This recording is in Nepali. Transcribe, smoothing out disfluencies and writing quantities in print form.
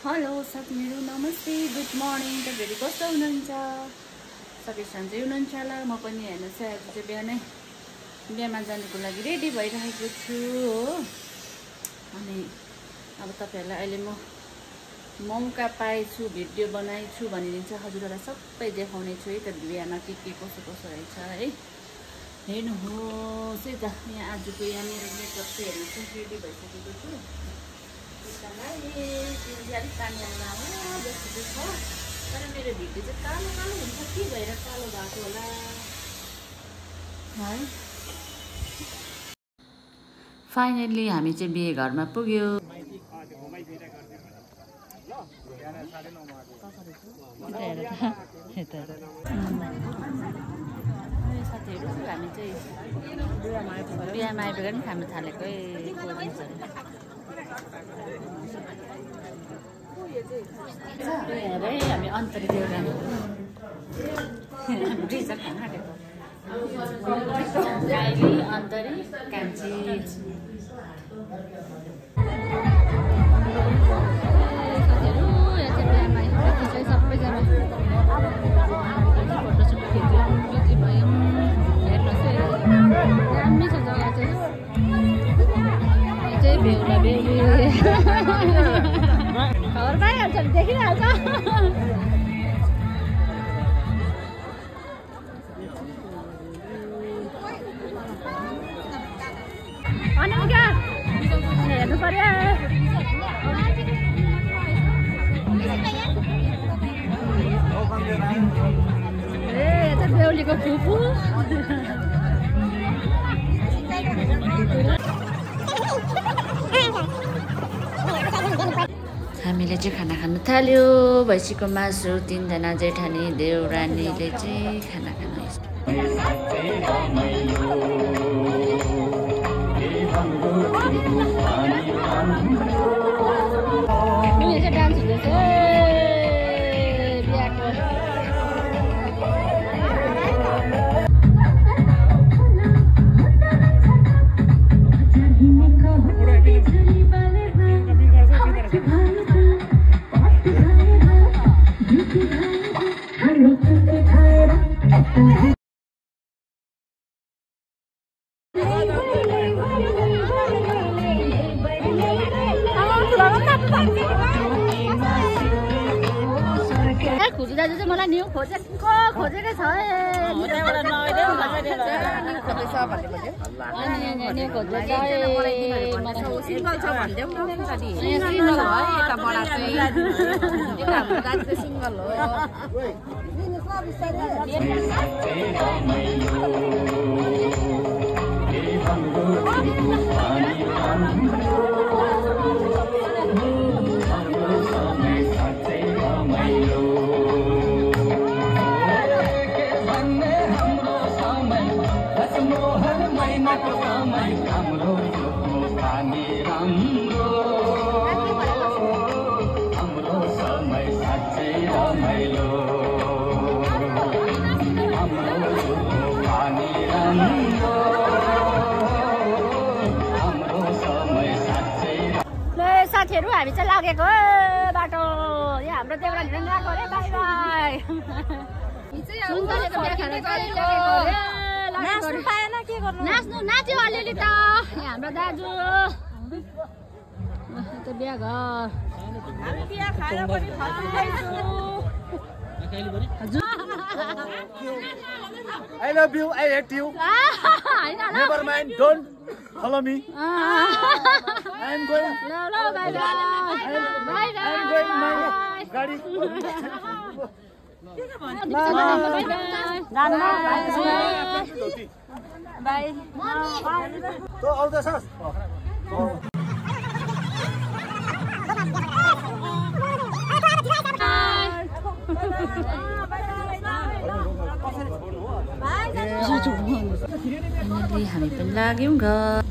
हेलो साथीहरु नमस्ते गुड मर्निङ तपाईहरु कस्तो हुनुहुन्छ सबै सन्चै हुनुहुन्छ होला म पनि हेर्नुस् आज चाहिँ बिहानै बिहामा जानको लागि रेडी भइरहेको छु हो अनि अब तपाईहरुलाई अहिले म मौका पाएछु भिडियो बनाइछु भनिदिन्छ हजुरहरुलाई सबै देखाउने छु है त बिहामा के कसो रहेछ है हेर्नुहोस् है त यहाँ आजको यहाँ मेरो मेकअप चाहिँ हेर्नुहोस् रेडी भइसकेको छु तर मेरो भिडियो चाहिँ कालो कालो हुन्छ के भएर कालो भएको होला है फाइनली हामी चाहिँ बिहे घरमा पुग्यो साथीहरु हामी चाहिँ बिहामा आइपुगेर नि खानु थालेको है हामी अन्तरी देउरा ड्रिजर खान आँटेको गाईली अन्तरी कान्छी सबैजना फोटोसुट खिच्यौँ बिजी भयौँ हेर्नुहोस् है दामी छ जग्गा चाहिँ यो चाहिँ बेहुला बेहुली खबर पाइहाल्छ देखिहाल्छ अनि क्या हेर्नु पर्यो ए यता बेहुलीको फुपू हामीले चाहिँ खाना खानु थाल्यो भैँसीको मासु तीनजना जेठानी देउरानीले चाहिँ खाना खानु डान्स हुँदैछ बिहाको खुजु दाजु चाहिँ मलाई न्यू खोजेकै छ सिङ्गल छ भनिदेऊ न सिङ्गल हो यता बडा चाहिँ हाम्रो दाजु चाहिँ सिङ्गल हो साथीहरु हामी चाहिँ लागेको बाटो यहाँ हाम्रो देउरानी पनि गएको अरे बाई बाई नाच्यो अलिअलि त हाम्रो दाजु यता बिहा घर I love you, I hate you. Never mind, don't follow me. I am going. No, bye bye. I am going my gadi. Bye. So all the sauce. हामी पनि लाग्यौँ घर